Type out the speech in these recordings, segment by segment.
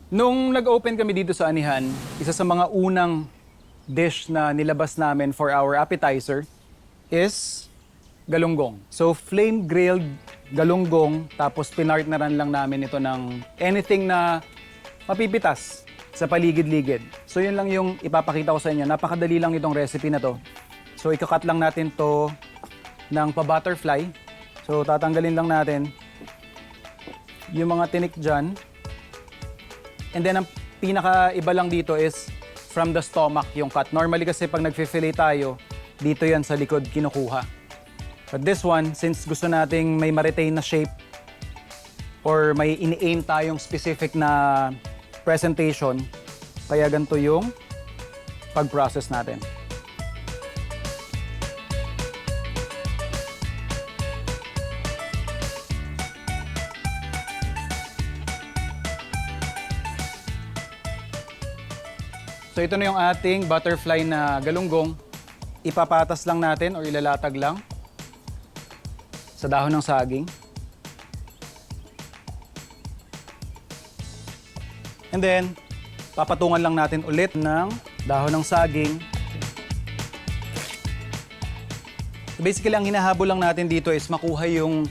Nung nag-open kami dito sa Anihan, isa sa mga unang dish na nilabas namin for our appetizer is galunggong. So flame-grilled galunggong, tapos pinartneran lang namin ito ng anything na mapipitas sa paligid-ligid. So yun lang yung ipapakita ko sa inyo. Napakadali lang itong recipe na to. So ikakat lang natin to ng pa-butterfly. So tatanggalin lang natin yung mga tinik dyan. And then ang pinaka-iba lang dito is from the stomach yung cut. Normally kasi pag nagfi-fillet tayo, dito yan sa likod kinukuha. But this one, since gusto nating may ma-retain na shape or may ini-aim tayong specific na presentation, kaya ganito yung pag-process natin. So ito na yung ating butterfly na galunggong. Ipapatas lang natin o ilalatag lang sa dahon ng saging. And then, papatungan lang natin ulit ng dahon ng saging. Basically, ang hinahabol lang natin dito is makuha yung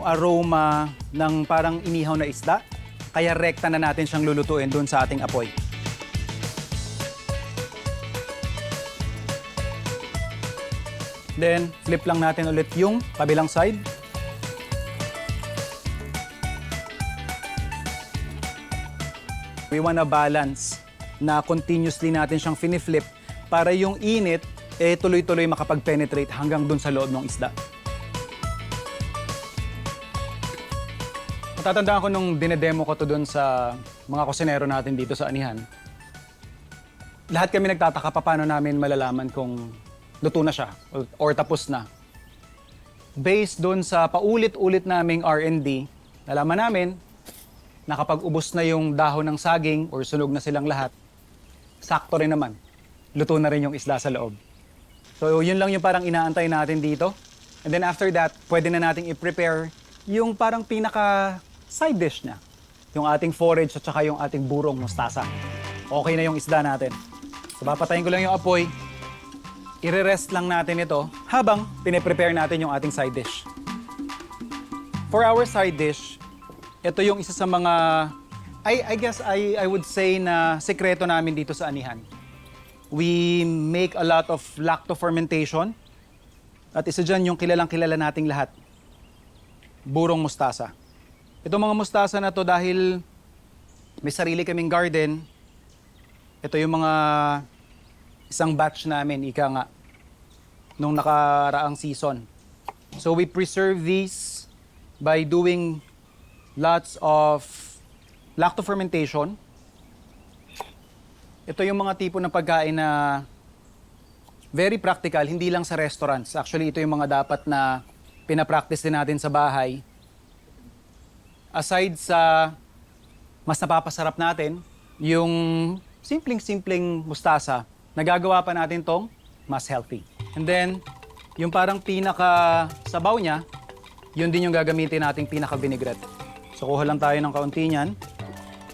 aroma ng parang inihaw na isda. Kaya rekta na natin siyang lulutuin doon sa ating apoy. Then, flip lang natin ulit yung kabilang side. We wanna balance na continuously natin siyang fini-flip para yung init tuloy-tuloy makapag-penetrate hanggang dun sa loob ng isda. Natatandaan ko nung dinedemo ko to dun sa mga kusinero natin dito sa Anihan. Lahat kami nagtataka pa paano namin malalaman kung luto na siya or tapos na. Based doon sa paulit-ulit naming R&D, nalaman namin na kapag ubos na yung dahon ng saging or sunog na silang lahat, sakto rin naman. Luto na rin yung isda sa loob. So yun lang yung parang inaantay natin dito. And then after that, pwede na nating i-prepare yung parang pinaka side dish niya. Yung ating forage at saka yung ating burong mustasa. Okay na yung isda natin. So papatayin ko lang yung apoy. I-rest lang natin ito habang pine-prepare natin yung ating side dish. For our side dish, ito yung isa sa mga, I guess I would say na sekreto namin dito sa Anihan. We make a lot of lacto fermentation. At isa dyan yung kilalang-kilala nating lahat. Burong mustasa. Itong mga mustasa na to dahil may sarili kaming garden, ito yung mga isang batch namin, ika nga, nung nakaraang season. So we preserve these by doing lots of lacto fermentation. Ito yung mga tipo ng pagkain na very practical, hindi lang sa restaurants. Actually, ito yung mga dapat na pinapractice din natin sa bahay. Aside sa mas napapasarap natin, yung simpleng-simpleng mustasa, nagagawa pa natin tong mas healthy. And then, yung parang pinaka-sabaw niya, yun din yung gagamitin nating pinaka-vinaigrette. So, kuha lang tayo ng kaunti niyan.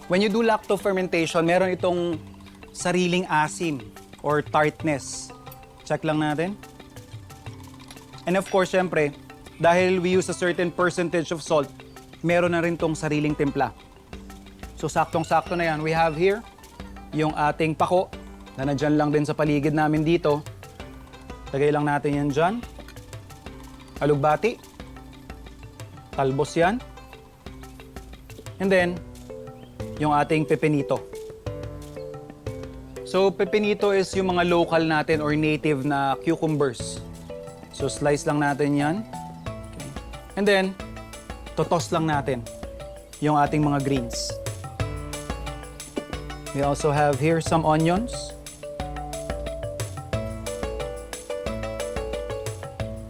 When you do lacto fermentation, meron itong sariling asim or tartness. Check lang natin. And of course, syempre, dahil we use a certain percentage of salt, meron na rin tong sariling timpla. So, saktong-sakto na yan. We have here yung ating pako na nandyan lang din sa paligid namin dito. Lagay lang natin yan dyan. Alugbati. Talbos yan. And then, yung ating pepinito. So, pepinito is yung mga local natin or native na cucumbers. So, slice lang natin yan. Okay. And then, totos lang natin yung ating mga greens. We also have here some onions.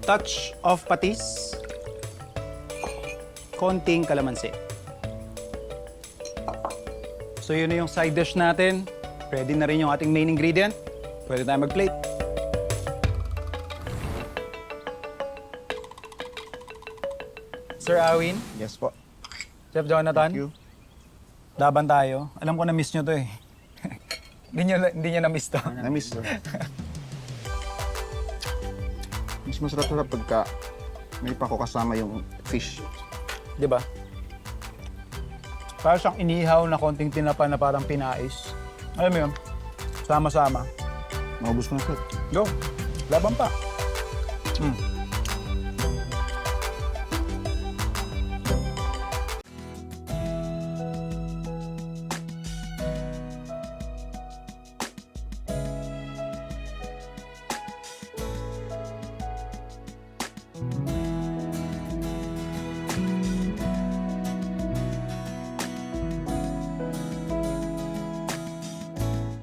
Touch of patis. Konting kalamansi. So yun na yung side dish natin. Ready na rin yung ating main ingredient. Pwede tayo mag-plate. Sir Awin, Yes po. Chef Jonathan, Thank you. Laban tayo. Alam ko na-miss nyo to eh. Hindi nyo na-miss to. Na-miss. Mas masarap-sarap pagka may pako kasama yung fish. Di ba? Parang siyang inihaw na konting tinapa na parang pinais. Alam mo yun? Sama-sama. Maubos ko na ito. Go! Laban pa.